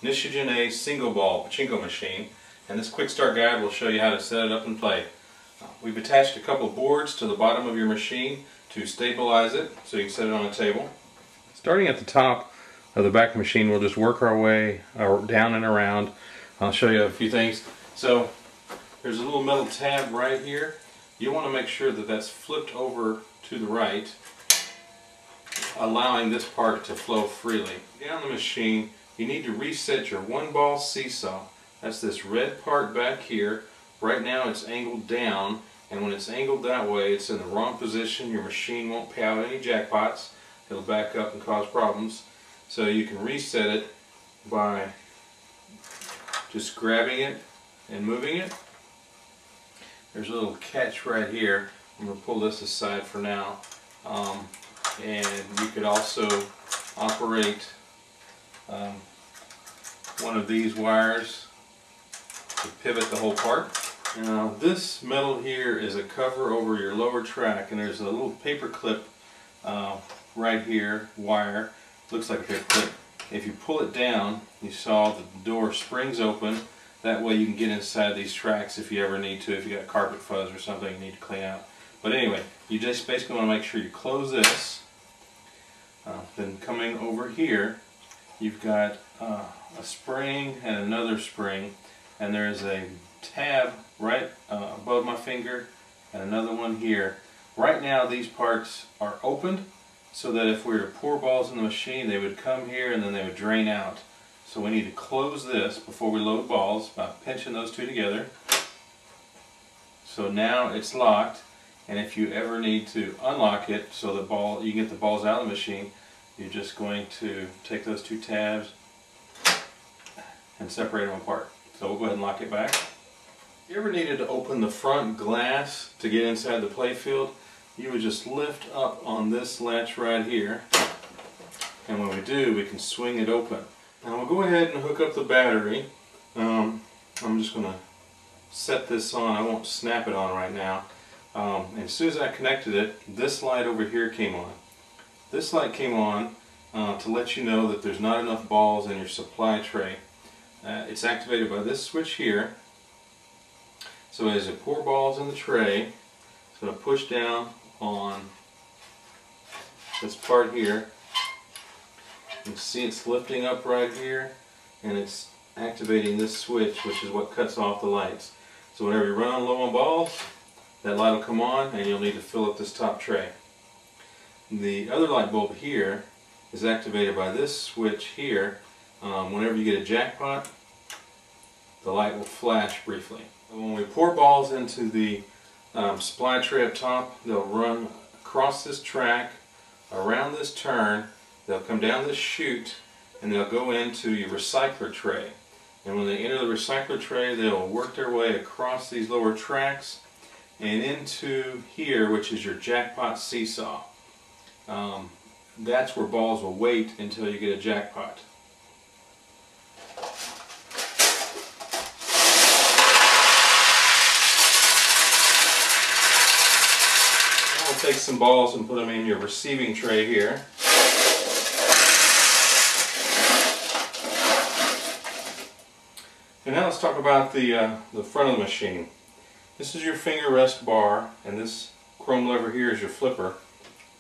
Nishijin A single ball Pachinko machine, and this quick start guide will show you how to set it up and play. We've attached a couple boards to the bottom of your machine to stabilize it so you can set it on a table. Starting at the top of the back machine, we'll just work our way down and around. I'll show you a few things. So there's a little metal tab right here. You want to make sure that that's flipped over to the right, allowing this part to flow freely. Down the machine, you need to reset your one ball seesaw. That's this red part back here. Right now it's angled down, and when it's angled that way, it's in the wrong position. Your machine won't pay out any jackpots. It'll back up and cause problems. So you can reset it by just grabbing it and moving it. There's a little catch right here. I'm going to pull this aside for now. And you could also operate one of these wires to pivot the whole part. Now this metal here is a cover over your lower track, and there's a little paper clip right here, wire, looks like a paper clip. If you pull it down, you saw the door springs open. That way you can get inside these tracks if you ever need to, if you got carpet fuzz or something you need to clean out. But anyway, you just basically want to make sure you close this. Then coming over here, you've got a spring and another spring, and there's a tab right above my finger and another one here. Right now these parts are opened so that if we were to pour balls in the machine, they would come here and then they would drain out. So we need to close this before we load balls by pinching those two together. So now it's locked, and if you ever need to unlock it so the ball, you can get the balls out of the machine, you're just going to take those two tabs and separate them apart. So we'll go ahead and lock it back. If you ever needed to open the front glass to get inside the play field, you would just lift up on this latch right here, and when we do, we can swing it open. Now we'll go ahead and hook up the battery. I'm just going to set this on. I won't snap it on right now. And as soon as I connected it, this light over here came on. This light came on to let you know that there's not enough balls in your supply tray. It's activated by this switch here. So as I pour balls in the tray, it's going to push down on this part here. You can see it's lifting up right here, and it's activating this switch, which is what cuts off the lights. So whenever you run low on balls, that light will come on and you'll need to fill up this top tray. The other light bulb here is activated by this switch here. Whenever you get a jackpot, the light will flash briefly. When we pour balls into the supply tray up top, they'll run across this track, around this turn, they'll come down this chute, and they'll go into your recycler tray. And when they enter the recycler tray, they'll work their way across these lower tracks and into here, which is your jackpot seesaw. That's where balls will wait until you get a jackpot. We'll take some balls and put them in your receiving tray here. And now let's talk about the front of the machine. This is your finger rest bar, and this chrome lever here is your flipper.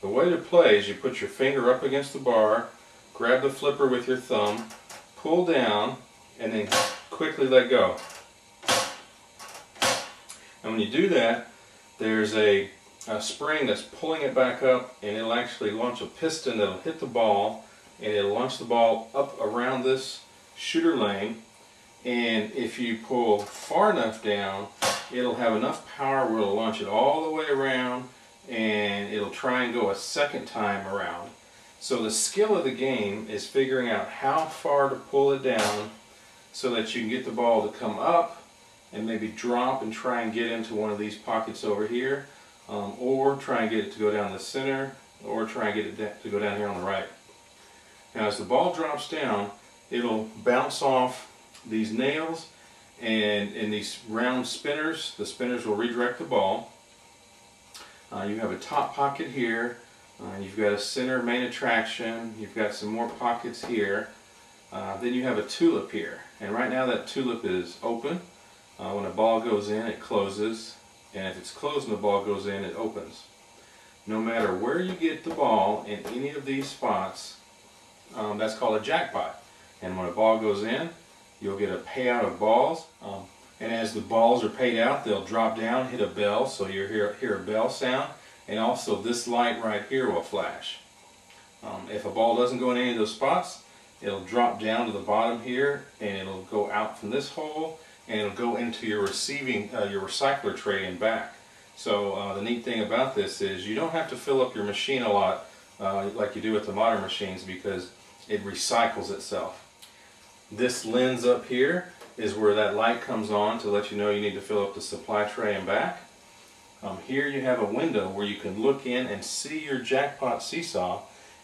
The way to play is you put your finger up against the bar, grab the flipper with your thumb, pull down, and then quickly let go. And when you do that, there's a spring that's pulling it back up, and it'll actually launch a piston that'll hit the ball, and it'll launch the ball up around this shooter lane. And if you pull far enough down, it'll have enough power where it'll launch it all the way around, and it'll try and go a second time around. So the skill of the game is figuring out how far to pull it down so that you can get the ball to come up and maybe drop and try and get into one of these pockets over here, or try and get it to go down the center, or try and get it to go down here on the right. Now as the ball drops down, it'll bounce off these nails, and in these round spinners, the spinners will redirect the ball. You have a top pocket here, you've got a center main attraction, you've got some more pockets here, Then you have a tulip here, and right now that tulip is open. When a ball goes in, it closes, and if it's closed and the ball goes in, it opens. No matter where you get the ball in any of these spots, that's called a jackpot. And when a ball goes in, you'll get a payout of balls. And as the balls are paid out, they'll drop down, hit a bell, so you'll hear a bell sound. And also this light right here will flash. If a ball doesn't go in any of those spots, it'll drop down to the bottom here, and it'll go out from this hole, and it'll go into your your recycler tray and back. So the neat thing about this is you don't have to fill up your machine a lot like you do with the modern machines, because it recycles itself. This lens up here is where that light comes on to let you know you need to fill up the supply tray and back. Here you have a window where you can look in and see your jackpot seesaw,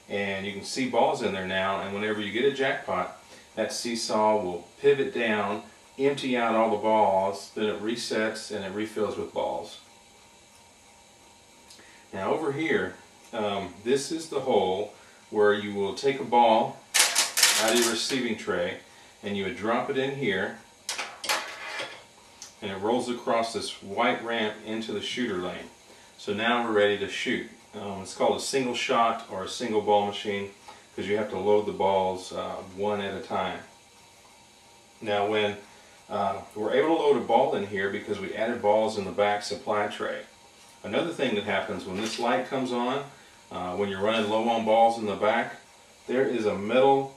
and you can see balls in there now, and whenever you get a jackpot, that seesaw will pivot down, empty out all the balls, then it resets and it refills with balls. Now over here, this is the hole where you will take a ball out of your receiving tray and you would drop it in here, and it rolls across this white ramp into the shooter lane. So now we're ready to shoot. It's called a single shot or a single ball machine because you have to load the balls one at a time. Now when we're able to load a ball in here because we added balls in the back supply tray. Another thing that happens when this light comes on, when you're running low on balls in the back, there is a metal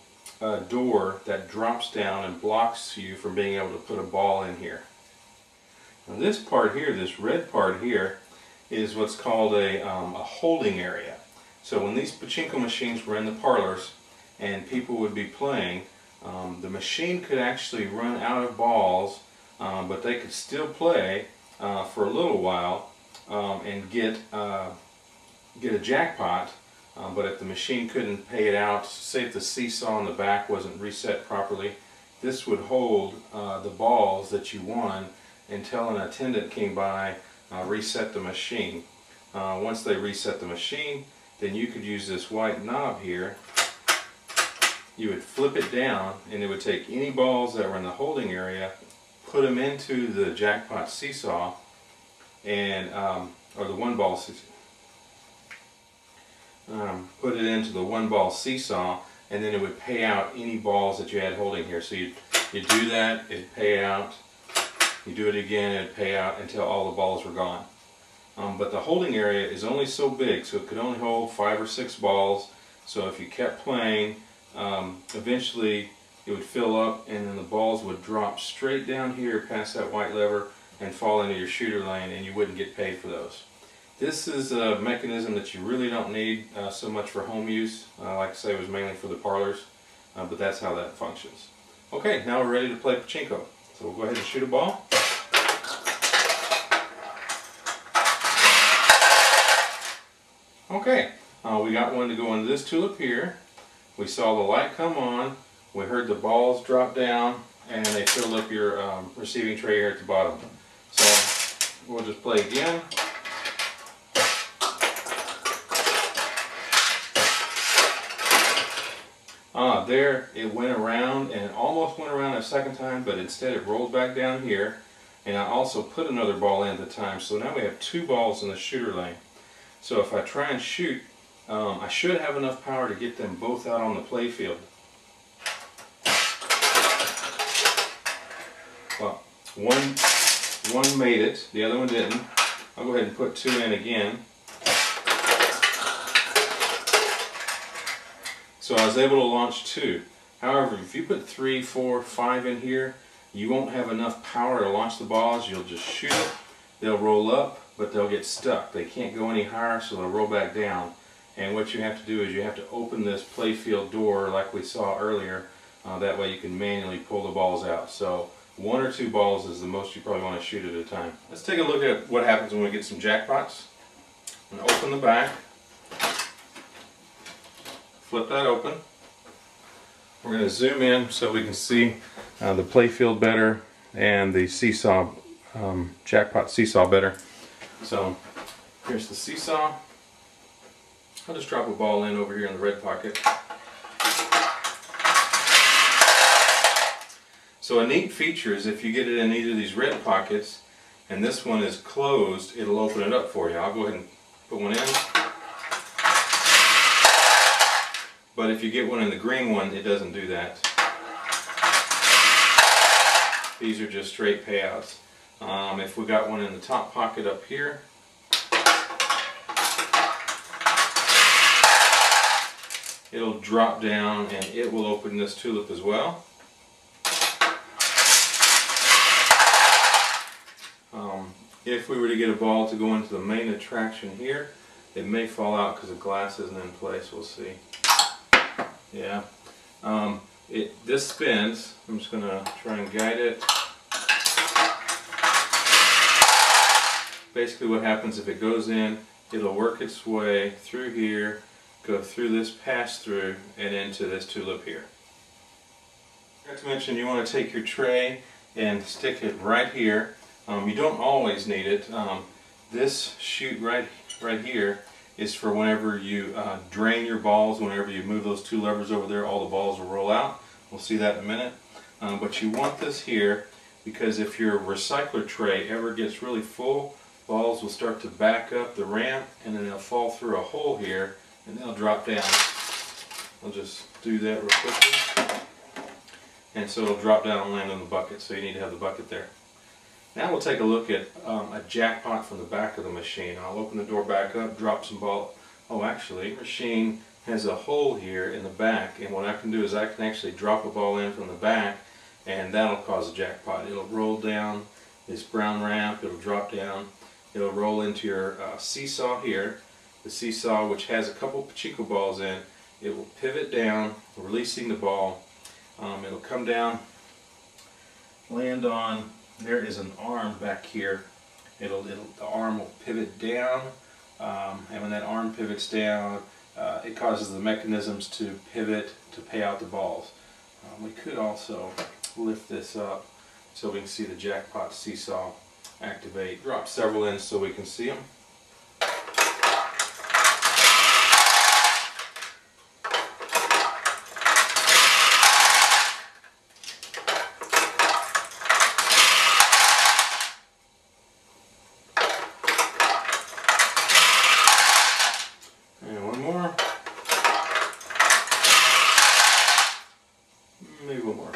door that drops down and blocks you from being able to put a ball in here. Now this part here, this red part here, is what's called a holding area. So when these pachinko machines were in the parlors and people would be playing, the machine could actually run out of balls, but they could still play for a little while and get a jackpot. But if the machine couldn't pay it out, say if the seesaw in the back wasn't reset properly, this would hold the balls that you won until an attendant came by, reset the machine. Once they reset the machine, then you could use this white knob here. You would flip it down and it would take any balls that were in the holding area, put them into the jackpot seesaw, and or the one ball seesaw. Put it into the one ball seesaw, and then it would pay out any balls that you had holding here. So you do that, it'd pay out. You do it again, it'd pay out until all the balls were gone. But the holding area is only so big, so it could only hold 5 or 6 balls. So if you kept playing, eventually it would fill up, and then the balls would drop straight down here past that white lever and fall into your shooter lane, and you wouldn't get paid for those. This is a mechanism that you really don't need so much for home use. Like I say, it was mainly for the parlors, but that's how that functions. Okay, now we're ready to play Pachinko. So we'll go ahead and shoot a ball. Okay, we got one to go into this tulip here. We saw the light come on, we heard the balls drop down, and they filled up your receiving tray here at the bottom. So we'll just play again. There it went around, and it almost went around a second time, but instead it rolled back down here, and I also put another ball in at the time. So now we have 2 balls in the shooter lane. So if I try and shoot, I should have enough power to get them both out on the play field. Well, one made it, the other one didn't. I'll go ahead and put 2 in again. So I was able to launch 2. However, if you put 3, 4, 5 in here, you won't have enough power to launch the balls. You'll just shoot it, they'll roll up, but they'll get stuck. They can't go any higher, so they'll roll back down. And what you have to do is you have to open this playfield door like we saw earlier. That way you can manually pull the balls out. So 1 or 2 balls is the most you probably want to shoot at a time. Let's take a look at what happens when we get some jackpots. I'm going to open the back. Flip that open. We're going to zoom in so we can see the playfield better and the seesaw, jackpot seesaw better. So here's the seesaw. I'll just drop a ball in over here in the red pocket. So a neat feature is if you get it in either of these red pockets and this one is closed, it'll open it up for you. I'll go ahead and put one in. But if you get one in the green one, it doesn't do that. These are just straight payouts. If we got one in the top pocket up here, it'll drop down and it will open this tulip as well. If we were to get a ball to go into the main attraction here, it may fall out because the glass isn't in place. We'll see. Yeah. This spins. I'm just going to try and guide it. Basically what happens if it goes in, it'll work its way through here, go through this pass-through, and into this tulip here. I forgot to mention, you want to take your tray and stick it right here. You don't always need it. This chute right here is for whenever you drain your balls. Whenever you move those two levers over there, all the balls will roll out. We'll see that in a minute. But you want this here because if your recycler tray ever gets really full, balls will start to back up the ramp and then they'll fall through a hole here and they'll drop down. I'll just do that real quickly. And so it'll drop down and land in the bucket, so you need to have the bucket there. Now we'll take a look at a jackpot from the back of the machine. I'll open the door back up, drop some ball. Oh, actually, the machine has a hole here in the back, and what I can do is I can actually drop a ball in from the back, and that'll cause a jackpot. It'll roll down this brown ramp, it'll drop down, it'll roll into your seesaw here. The seesaw, which has a couple Pachinko balls in, it will pivot down, releasing the ball. It'll come down, land on. There is an arm back here. The arm will pivot down, and when that arm pivots down, it causes the mechanisms to pivot to pay out the balls. We could also lift this up so we can see the jackpot seesaw activate. Drop several in so we can see them. Maybe one more.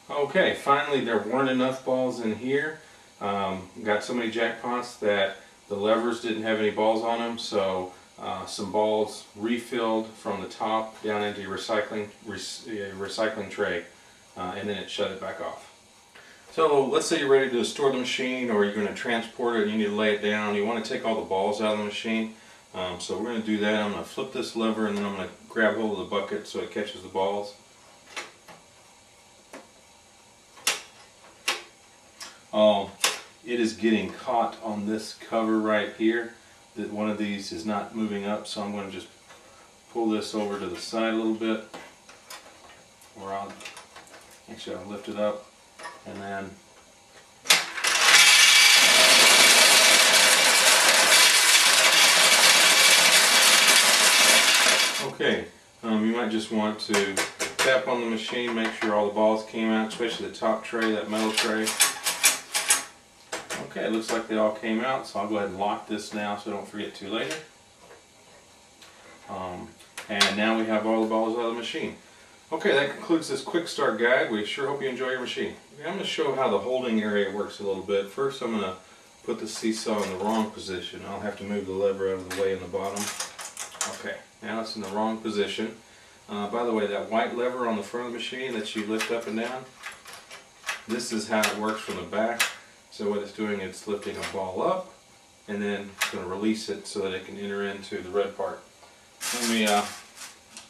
Okay, finally there weren't enough balls in here. Got so many jackpots that the levers didn't have any balls on them, so some balls refilled from the top down into your recycling tray, and then it shut it back off. So let's say you're ready to store the machine, or you're going to transport it and you need to lay it down. You want to take all the balls out of the machine. So we're going to do that. I'm going to flip this lever and then I'm going to grab hold of the bucket so it catches the balls. It is getting caught on this cover right here. That one of these is not moving up, so I'm going to just pull this over to the side a little bit. Or I'll lift it up and then okay, you might just want to tap on the machine, make sure all the balls came out, especially the top tray, that metal tray. Okay, it looks like they all came out, so I'll go ahead and lock this now so I don't forget to later. And now we have all the balls out of the machine. Okay, that concludes this quick start guide. We sure hope you enjoy your machine. I'm going to show how the holding area works a little bit. First I'm going to put the seesaw in the wrong position. I'll have to move the lever out of the way in the bottom. Okay, now it's in the wrong position. By the way, that white lever on the front of the machine that you lift up and down, this is how it works from the back. So what it's doing, it's lifting a ball up and then it's going to release it so that it can enter into the red part. Let me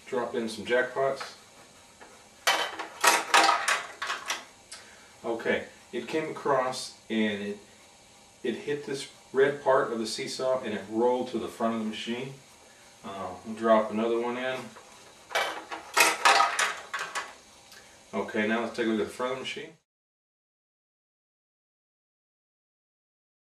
drop in some jackpots. Okay, it came across and it hit this red part of the seesaw and it rolled to the front of the machine. We'll drop another one in. Okay, now let's take a look at the front of the machine.